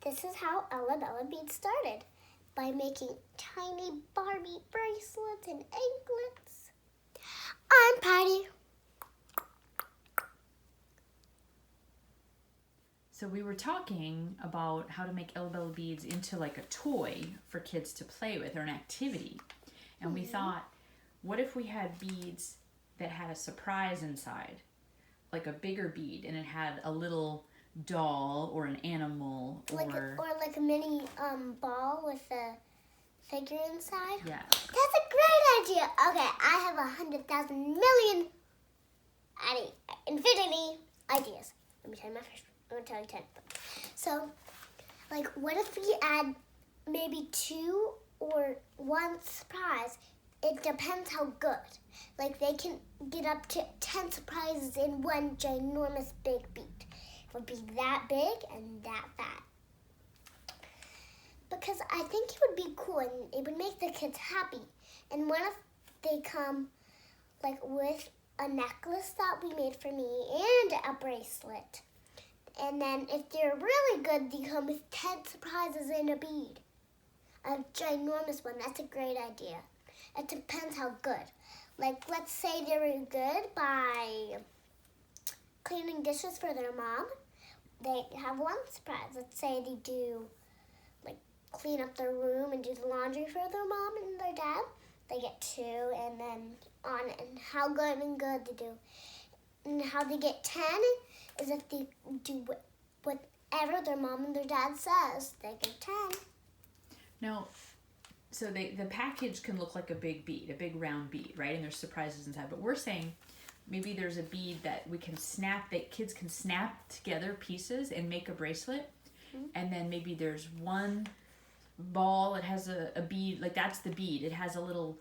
This is how Ella Bella beads started, by making tiny Barbie bracelets and anklets. I'm Patty. So we were talking about how to make Ella Bella beads into like a toy for kids to play with or an activity. And we thought, what if we had beads that had a surprise inside? Like a bigger bead and it had a little doll or an animal or like a mini ball with a figure inside. Yeah. That's a great idea. Okay, I have 100,000 million infinity ideas. Let me tell you my first. I'm gonna tell you 10. So, like, what if we add maybe 2 or 1 surprise? It depends how good. Like, they can get up to 10 surprises in one ginormous big bead. It would be that big and that fat. Because I think it would be cool and it would make the kids happy. And what if they come, like, with a necklace that we made for me and a bracelet? And then if they're really good, they come with 10 surprises in a bead. A ginormous one. That's a great idea. It depends how good. Like, let's say they were good by cleaning dishes for their mom. They have 1 surprise. Let's say they do, like, clean up their room and do the laundry for their mom and their dad. They get 2, and then on and how good and good they do. And how they get 10 is if they do whatever their mom and their dad says. They get 10. Now, so the package can look like a big bead, a big round bead, right? And there's surprises inside. But we're saying maybe there's a bead that we can snap, that kids can snap together pieces and make a bracelet. Mm-hmm. And then maybe there's 1 ball, it has a bead, like that's the bead. It has a little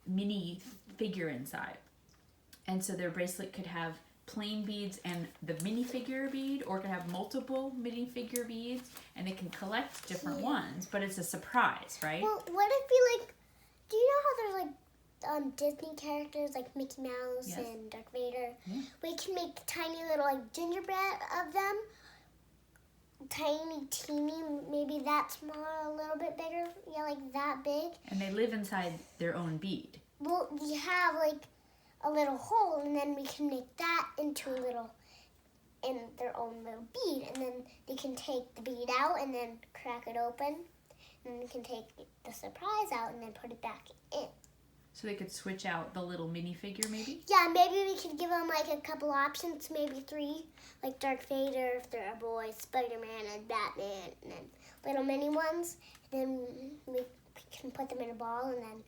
mini figure inside. And so their bracelet could have plain beads and the minifigure bead, or it could have multiple minifigure beads, and they can collect different ones, but it's a surprise, right? Well, what if we, like, do you know how there's, like, Disney characters, like Mickey Mouse and Darth Vader? Yeah. We can make tiny little, like, gingerbread of them. Tiny, teeny, maybe that small, a little bit bigger. Yeah, like that big. And they live inside their own bead. Well, we have, like, a little hole, and then we can make that into a little, in their own little bead, and then they can take the bead out and then crack it open, and then they can take the surprise out and then put it back in. So they could switch out the little minifigure, maybe? Yeah, maybe we could give them, like, a couple options, maybe 3, like Darth Vader if they're a boy, Spider-Man and Batman, and then little mini ones. And then we can put them in a ball, and then,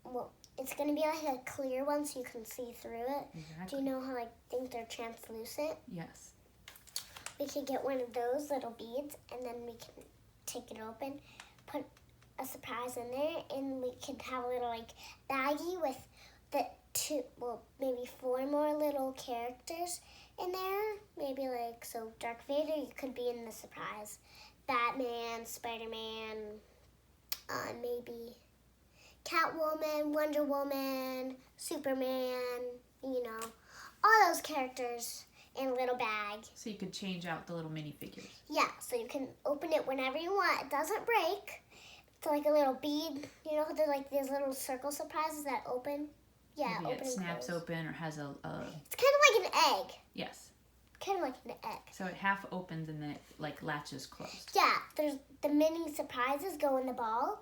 well, it's going to be like a clear one so you can see through it. Exactly. Do you know how, like, things are translucent? Yes. We could get one of those little beads, and then we can take it open, put a surprise in there, and we could have a little, like, baggie with the 2, well, maybe 4 more little characters in there. Maybe, like, so Darth Vader, you could be in the surprise. Batman, Spider-Man, maybe Catwoman, Wonder Woman, Superman, you know, all those characters in a little bag. So you could change out the little minifigures. Yeah, so you can open it whenever you want. It doesn't break. It's like a little bead. You know, there's like these little circle surprises that open. Yeah, Maybe open it snaps close. open or has a... It's kind of like an egg. Yes. Kind of like an egg. So it half opens and then it like latches closed. Yeah, there's the mini surprises go in the ball.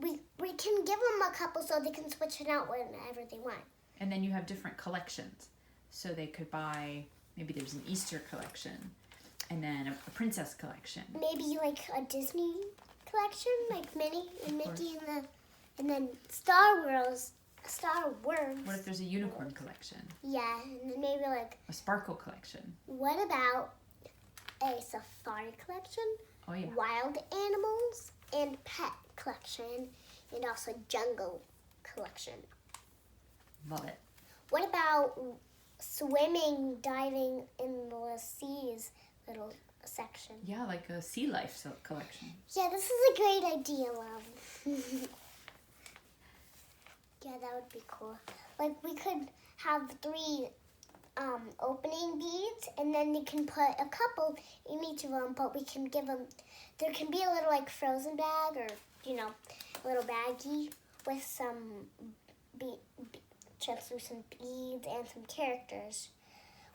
We can give them a couple so they can switch it out whenever they want. And then you have different collections. So they could buy, maybe there's an Easter collection and then a princess collection. Maybe like a Disney collection, like Minnie and Mickey and then Star Wars. What if there's a unicorn collection? Yeah, and then maybe like a sparkle collection. What about a safari collection? Oh yeah. Wild animals and pet collection, and also jungle collection. Love it. What about swimming, diving in the seas little section? Yeah, like a sea life collection. Yeah, this is a great idea, Love. Yeah, that would be cool. Like, we could have 3 opening beads, and then you can put a couple in each of them, but we can give them, there can be a little like frozen bag or, a little baggie with some translucent beads and some characters,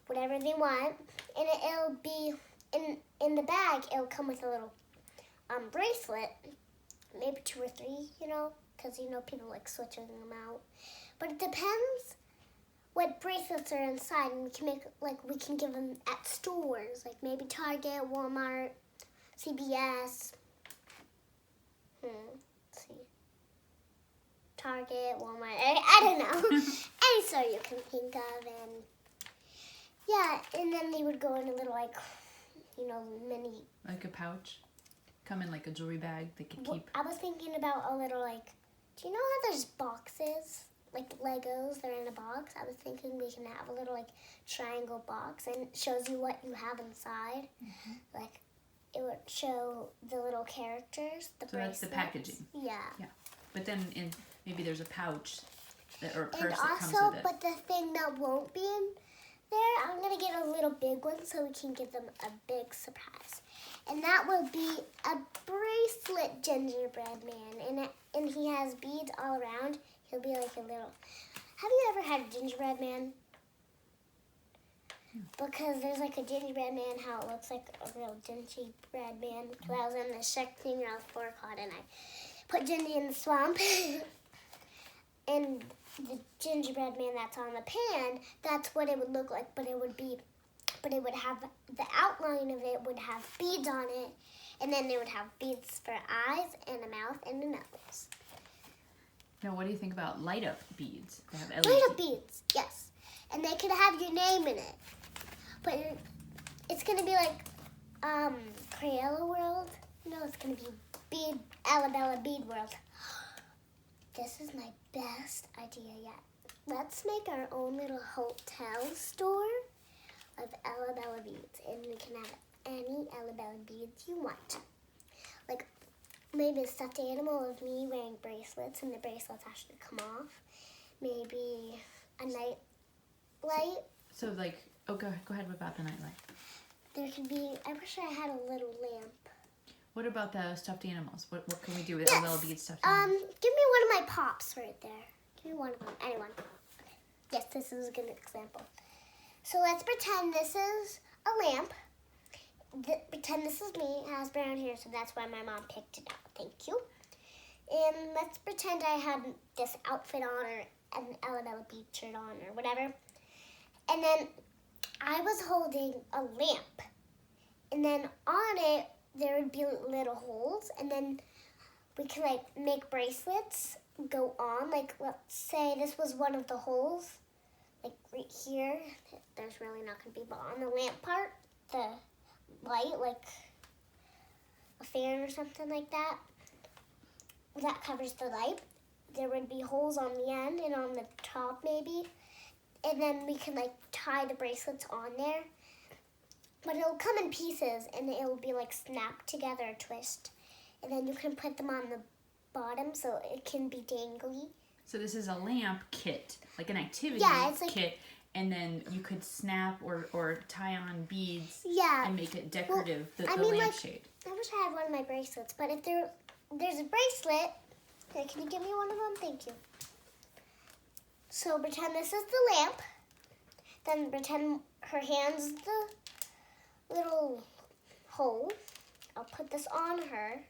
whatever they want, and it'll be, in the bag, it'll come with a little bracelet, maybe 2 or 3, because, people like switching them out, but it depends what bracelets are inside, and we can give them at stores, like maybe Target, Walmart, CVS. Let's see. Target, Walmart, I don't know. Any store you can think of, and yeah, and then they would go in a little mini. Like a pouch? Come in like a jewelry bag they could keep? I was thinking about a little do you know how there's boxes? Like Legos, they're in a box. I was thinking we can have a little triangle box, and it shows you what you have inside. Mm-hmm. It would show the little characters, the bracelets. That's the packaging. Yeah. Yeah. But then maybe there's a pouch or a purse and that comes also, with it. but the thing that won't be in there, I'm going to get a little big one so we can give them a big surprise. And that will be a bracelet gingerbread man. And he has beads all around. He'll be like a little... Have you ever had a gingerbread man? Because there's a gingerbread man, how it looks like a real gingerbread man. Well, I was in the second year, I was 4 o'clock, and I put Gingy in the swamp. And the gingerbread man that's on the pan, that's what it would look like, but it would have, the outline of it would have beads on it, and then they would have beads for eyes and a mouth and a nose. Now, what do you think about light-up beads? They have LED. Light-up beads, yes. And they could have your name in it. But it's going to be like Crayola World. No, it's going to be Alabella Bead World. This is my best idea yet. Let's make our own little hotel store of Alabella beads, and we can have any Alabella beads you want. Like maybe a stuffed animal of me wearing bracelets, and the bracelets actually come off. Maybe a night light. So go ahead about the night light. There could be, I wish I had a little lamp. What about the stuffed animals? What can we do with Alabella bead stuffed animals? Give me one of my pops right there. Give me one of them. Anyone. Okay. Yes, this is a good example. So let's pretend this is a lamp. Pretend this is me. It has brown hair, so that's why my mom picked it out. Thank you. And let's pretend I had this outfit on, or an Alabella bead shirt on, or whatever. And then I was holding a lamp. And then on it, there would be little holes, and then we could make bracelets go on. Let's say this was one of the holes, right here. There's really not going to be, but on the lamp part, the light, like a fan or something like that, that covers the light. There would be holes on the end and on the top maybe, and then we can tie the bracelets on there. But it'll come in pieces, and it'll be snapped together, a twist. And then you can put them on the bottom so it can be dangly. So this is a lamp kit, like an activity kit, and then you could snap or tie on beads and make it decorative, the lampshade. I wish I had one of my bracelets, but if there's a bracelet, can you give me one of them? Thank you. So pretend this is the lamp. Then pretend her hand's the little hole. I'll put this on her.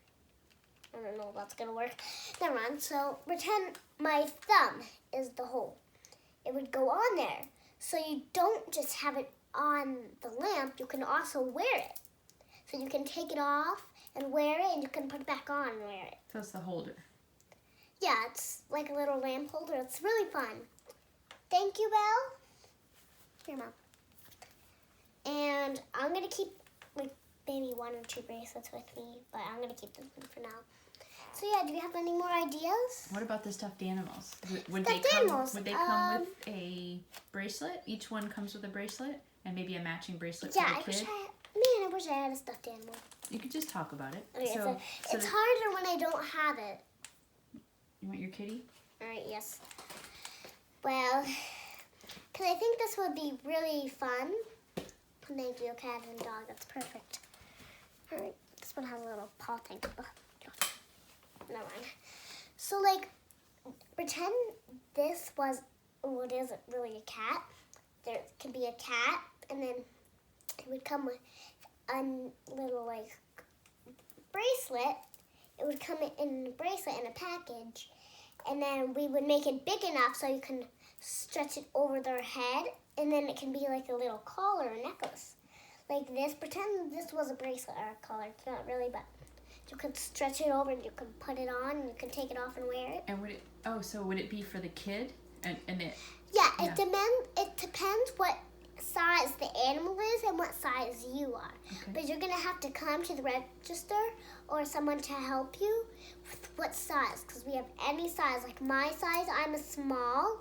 I don't know if that's gonna work. Never mind. So pretend my thumb is the hole. It would go on there. So you don't just have it on the lamp, you can also wear it. So you can take it off and wear it, and you can put it back on and wear it. So it's the holder. Yeah, it's like a little lamp holder. It's really fun. Thank you, Belle. Here, Mom. And I'm going to keep maybe 1 or 2 bracelets with me, but I'm going to keep this one for now. So yeah, do you have any more ideas? What about the stuffed animals? Would Stuffed they animals, come with a bracelet? Each one comes with a bracelet and maybe a matching bracelet for the kid? I wish I had a stuffed animal. You could just talk about it. Okay, it's harder when I don't have it. You want your kitty? All right, yes. Well, because I think this would be really fun. Thank you, cat and dog. That's perfect. All right, this one has a little paw thing. Oh, never mind. So, like, pretend this was what isn't really a cat. There can be a cat, and then it would come with a little, like, bracelet. It would come in a bracelet in a package, and then we would make it big enough so you can stretch it over their head, and then it can be like a little collar or necklace. Like this, pretend this was a bracelet or a collar. It's not really, but you could stretch it over and you could put it on and you could take it off and wear it. And would it be for the kid? And it Yeah, it depends what size the animal is and what size you are. Okay. But you're gonna have to come to the register or someone to help you with what size, because we have any size. Like my size, I'm a small,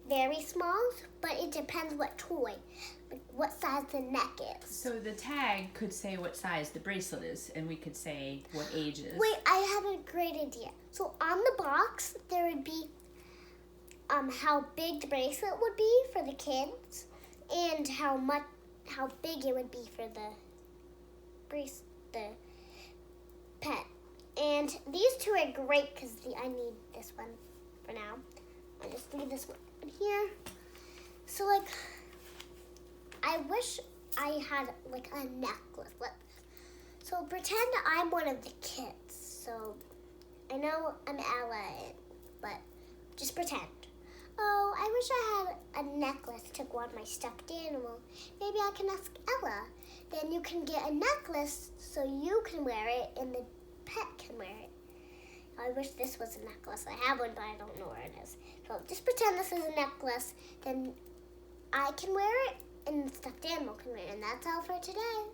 very small, but it depends what toy, like what size the neck is. So the tag could say what size the bracelet is, and we could say what age is. Wait, I have a great idea. So on the box, there would be how big the bracelet would be for the kids, and how big it would be for the pet. And these two are great because I need this one for now. I'll just leave this one in here. So, like, I wish I had, like, a necklace. So pretend I'm one of the kids. So I know I'm Ella, but just pretend. Oh, I wish I had a necklace to go on my stuffed animal. Maybe I can ask Ella. Then you can get a necklace so you can wear it and the pet can wear it. I wish this was a necklace. I have one, but I don't know where it is. So just pretend this is a necklace. Then I can wear it and the stuffed animal can wear it. And that's all for today.